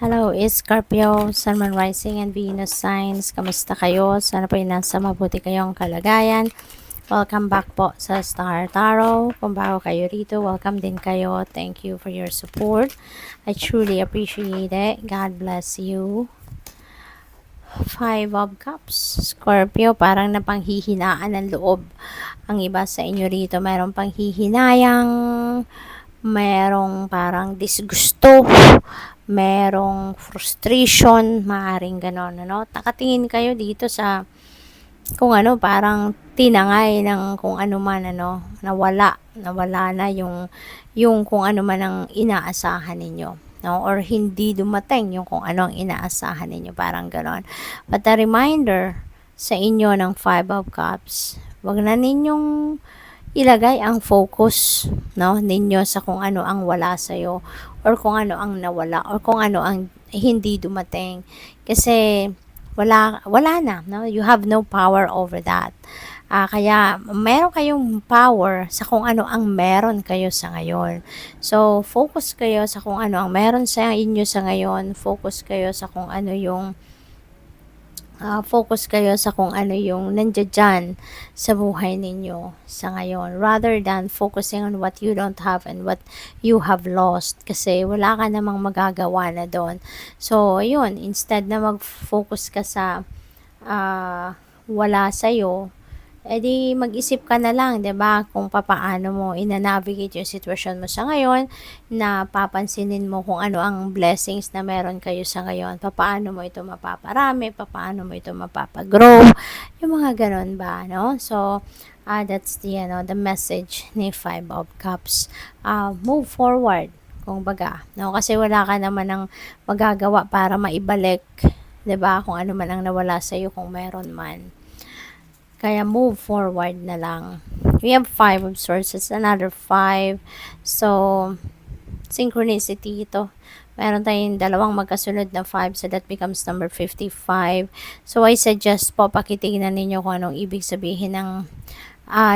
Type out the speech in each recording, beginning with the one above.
Hello, Scorpio, Sun, Moon, Rising, and Venus signs. Kamusta kayo? Sana po nasa mabuti kayong kalagayan. Welcome back po sa Star Tarot. Kung bago kayo rito, welcome din kayo. Thank you for your support. I truly appreciate it. God bless you. Five of Cups. Scorpio, parang napanghihinaan ng loob. Ang iba sa inyo rito, mayroong panghihinayang, merong parang disgusto, merong frustration, maaring ganon, ano? Nakatingin kayo dito sa kung ano, parang tinangay ng kung ano man, ano, nawala na yung kung ano man ang inaasahan ninyo, no? Or hindi dumating yung kung ano ang inaasahan ninyo, parang ganon. But a reminder sa inyo ng Five of Cups, wag na ninyong ilagay ang focus, no, ninyo sa kung ano ang wala sa'yo or kung ano ang nawala or kung ano ang hindi dumating, kasi wala na, no, you have no power over that. Kaya meron kayong power sa kung ano ang meron kayo sa ngayon. So focus kayo sa kung ano ang meron sa inyo sa ngayon, focus kayo sa kung ano yung focus kayo sa kung ano yung nandiyan sa buhay ninyo sa ngayon, rather than focusing on what you don't have and what you have lost, kasi wala ka namang magagawa na doon. So yun, instead na mag-focus ka sa wala sa'yo, edi mag-isip ka na lang, 'di ba, kung papaano mo ina-navigate yung sitwasyon mo sa ngayon, na papansinin mo kung ano ang blessings na meron kayo sa ngayon, papaano mo ito mapaparami, papaano mo ito mapapagrow, yung mga ganon ba, no? So that's the message ni Five of Cups. Move forward, kung baga, no? Kasi wala ka naman ng magagawa para maibalik, 'di ba, kung ano man ang nawala sa iyo, kung meron man. Kaya move forward na lang. We have Five of Swords. It's another 5. So, synchronicity ito. Meron tayong dalawang magkasunod na 5. So, that becomes number 55. So, I suggest po, pakitingnan ninyo kung anong ibig sabihin ng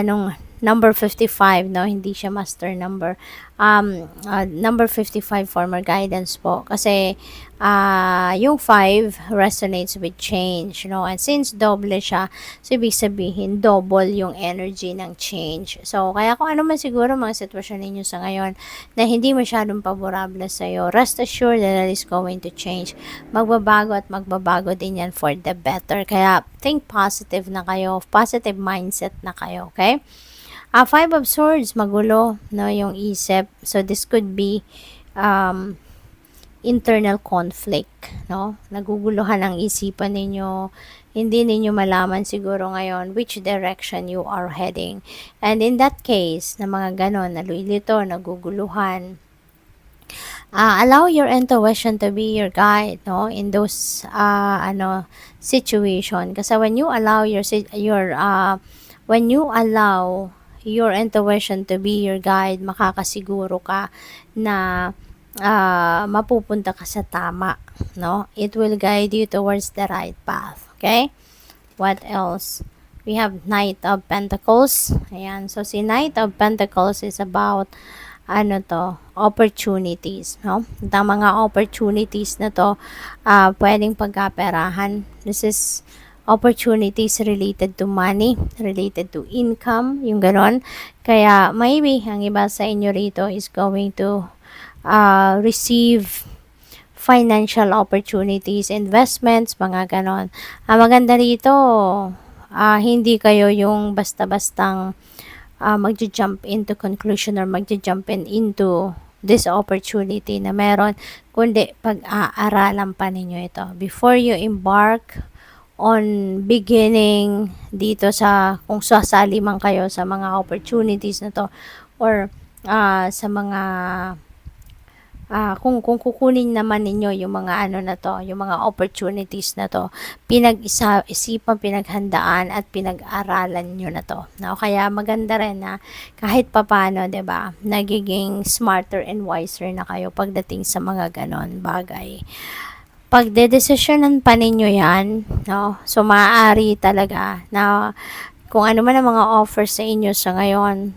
nung number 55, no? Hindi siya master number. Number 55 for more guidance po. Kasi, yung 5 resonates with change, no? And since double siya, so ibig sabihin, double yung energy ng change. So, kaya kung ano man siguro mga sitwasyon ninyo sa ngayon na hindi masyadong paborable sa'yo, rest assured that it is going to change. Magbabago at magbabago din yan for the better. Kaya, think positive na kayo, positive mindset na kayo, okay? Five of Swords, magulo, no, yung isip. So, this could be internal conflict, no? Naguguluhan ang isipan ninyo. Hindi ninyo malaman siguro ngayon which direction you are heading. And in that case, na mga ganon, nalilito, naguguluhan, allow your intuition to be your guide, no, in those situation. Kasi when you allow your intuition to be your guide, makakasiguro ka na mapupunta ka sa tama, no? It will guide you towards the right path, okay? What else? We have Knight of Pentacles. Ayan, so si Knight of Pentacles is about opportunities, no? Ang mga opportunities na to, pwedeng pagkaperahan. This is opportunities related to money, related to income, yung ganon. Kaya maybe ang iba sa inyo rito is going to receive financial opportunities, investments, mga ganon. Maganda rito, hindi kayo yung basta-bastang magja-jump into conclusion or magja-jump into this opportunity na meron, kundi pag-aaralan pa ninyo ito before you embark on beginning dito sa, kung sasali man kayo sa mga opportunities na to, or sa mga kung kukunin naman ninyo yung mga na to, yung mga opportunities na to, pinag-isipan, pinaghandaan at pinag-aralan nyo na to, no? Kaya maganda rin na kahit papano, 'di ba, nagiging smarter and wiser na kayo pagdating sa mga ganon bagay. Pagdedesisyonan pa ninyo yan, no? So, maaari talaga na kung ano man ang mga offers sa inyo sa ngayon,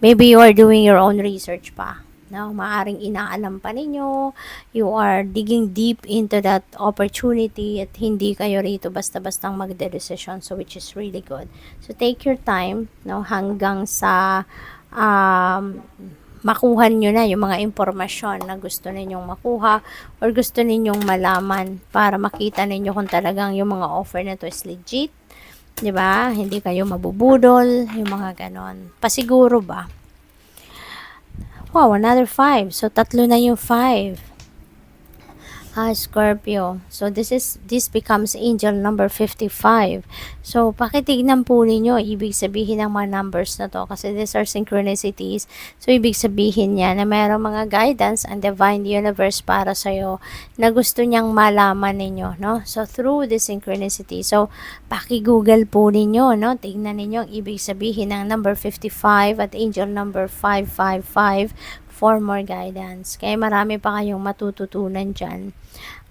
maybe you are doing your own research pa. No, maaring inaalam pa ninyo, you are digging deep into that opportunity at hindi kayo rito basta-bastang magde-decision, so which is really good. So take your time, no, hanggang sa makuha nyo na yung mga impormasyon na gusto ninyong makuha or gusto ninyong malaman para makita ninyo kung talagang yung mga offer na to is legit, 'di ba? Hindi kayo mabubudol, yung mga ganon. Pasiguro ba? Wow, another 5. So, tatlo na yung 5. Scorpio. So, this becomes angel number 55. So, pakitignan po ninyo, ibig sabihin ng mga numbers na to. Kasi these are synchronicities. So, ibig sabihin niya na mayroong mga guidance and divine universe para sa'yo na gusto niyang malaman ninyo, no? So, through the synchronicity. So, paki-google po ninyo, no? Tignan ninyo ang ibig sabihin ng number 55 at angel number 555 for more guidance. Kaya marami pa kayong matututunan dyan.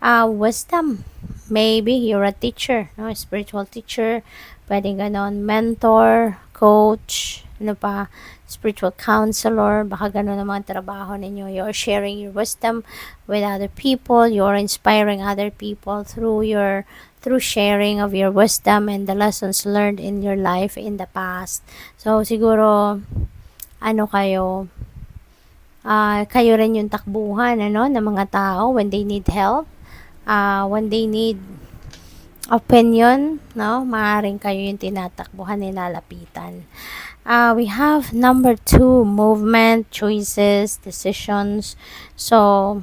Wisdom. Maybe you're a teacher, no? Spiritual teacher. Pwedeng ganon. Mentor, coach, ano pa, spiritual counselor. Baka ganon ang mga trabaho ninyo. You're sharing your wisdom with other people. You're inspiring other people through sharing of your wisdom and the lessons learned in your life in the past. So, siguro, kayo rin yung takbuhan, ng mga tao when they need help, when they need opinion, no? Maaaring kayo yung tinatakbuhan, nilalapitan. We have number 2, movement, choices, decisions. So,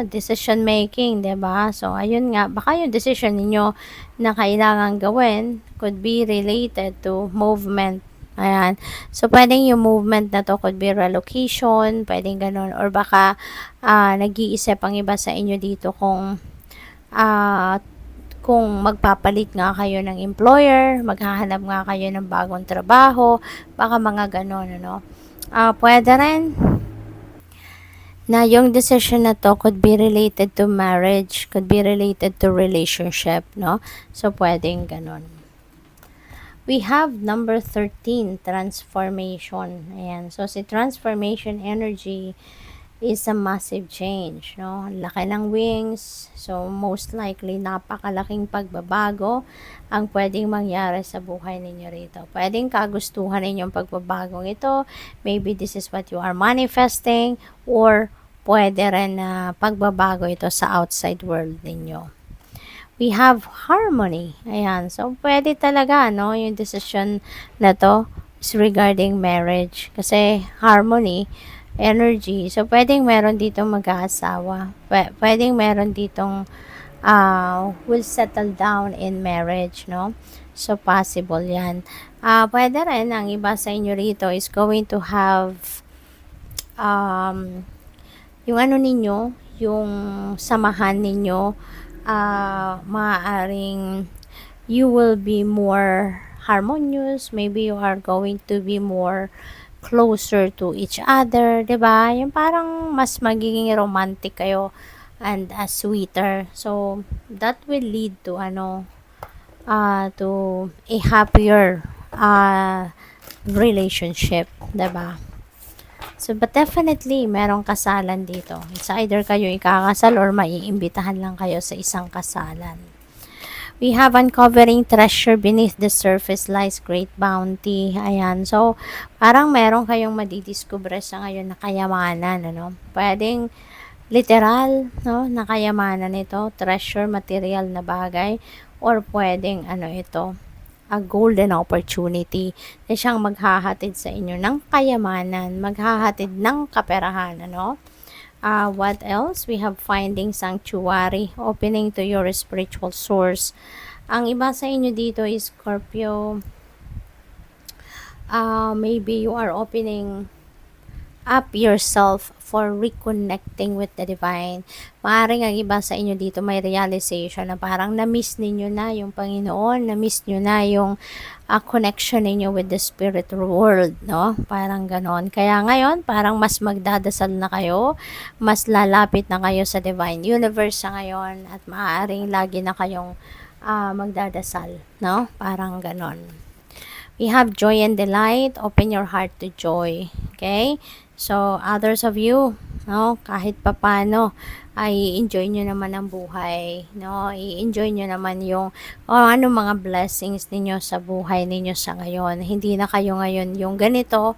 decision making, 'di ba? So, ayun nga, baka yung decision niyo na kailangan gawin could be related to movement. Ayan. So, pwedeng yung movement na to could be relocation, pwedeng ganun. Or baka nag-iisip ang iba sa inyo dito kung magpapalit nga kayo ng employer, maghahanap nga kayo ng bagong trabaho, baka mga ganun, pwede rin na yung decision na to could be related to marriage, could be related to relationship, no? So, pwedeng ganun. We have number 13, transformation. Ayan. So, si transformation energy is a massive change, no? Laki ng wings. So, most likely, napakalaking pagbabago ang pwedeng mangyari sa buhay ninyo rito. Pwedeng kagustuhan ninyong pagbabagong ito. Maybe this is what you are manifesting, or pwede rin na pagbabago ito sa outside world ninyo. We have harmony. Ayan. So, pwede talaga, yung decision na to is regarding marriage. Kasi, harmony, energy. So, pwedeng meron ditong mag-aasawa. Pwedeng meron ditong will settle down in marriage, no? So, possible yan. Pwede rin, ang iba sa inyo rito is going to have yung ninyo, yung samahan ninyo, maaaring you will be more harmonious, maybe you are going to be more closer to each other, 'di ba? Yung parang mas magiging romantic kayo and sweeter. So that will lead to to a happier relationship, 'di ba? So, but definitely, merong kasalan dito. It's either kayo ikakasal or maiimbitahan lang kayo sa isang kasalan. We have uncovering treasure beneath the surface lies great bounty. Ayan. So, parang meron kayong madidiscover sa ngayon na kayamanan, Pwedeng literal, na kayamanan ito, treasure, material na bagay, or pwedeng ito, a golden opportunity na siyang maghahatid sa inyo ng kayamanan, maghahatid ng kaperahan, what else? We have finding sanctuary, opening to your spiritual source. Ang iba sa inyo dito is Scorpio. Maybe you are opening up yourself for reconnecting with the divine. Maaaring ang iba sa inyo dito may realization na parang na-miss ninyo na yung Panginoon, na-miss nyo na yung connection ninyo with the spirit world, no? Parang ganon. Kaya ngayon, parang mas magdadasal na kayo, mas lalapit na kayo sa divine universe sa ngayon, at maaaring lagi na kayong magdadasal, no? Parang ganon. We have joy and delight. Open your heart to joy. Okay? So, others of you, no? Kahit papano ay enjoy nyo naman ang buhay, no? I-enjoy nyo naman yung ano mga blessings ninyo sa buhay ninyo sa ngayon. Hindi na kayo ngayon yung ganito,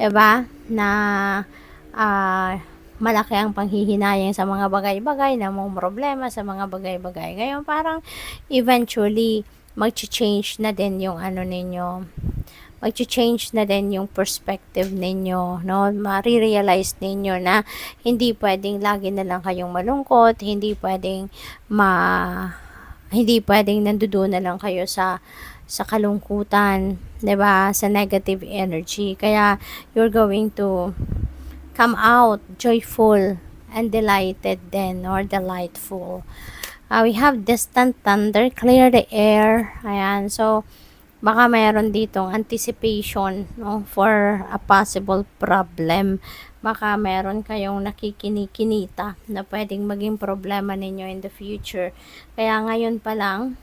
'di ba? Na malaki ang panghihinayang sa mga bagay-bagay, na mong problema sa mga bagay-bagay. Ngayon parang eventually mag-change na din yung ano ninyo, mag-change na din yung perspective ninyo, no? Marirealize ninyo na hindi pwedeng lagi na lang kayong malungkot, hindi pwedeng nandoon na lang kayo sa kalungkutan, 'di ba? Sa negative energy. Kaya you're going to come out joyful and delighted then, or delightful. We have distant thunder, clear the air. Ayan, so baka mayroon ditong anticipation, no, for a possible problem. Baka mayroon kayong nakikinikinita na pwedeng maging problema ninyo in the future. Kaya ngayon pa lang,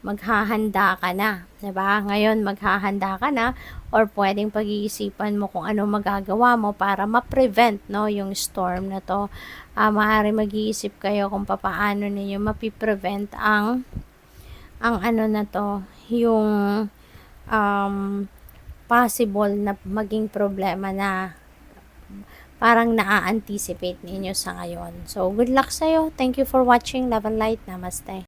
maghahanda ka na, 'di ba? Ngayon maghahanda ka na, or pwedeng pag-iisipan mo kung ano magagawa mo para ma-prevent, no, yung storm na to. Maaari mag-iisip kayo kung papaano ninyo mapiprevent ang ano na to, yung possible na maging problema na parang naa-anticipate ninyo sa ngayon. So, good luck sa'yo. Thank you for watching. Love and light. Namaste.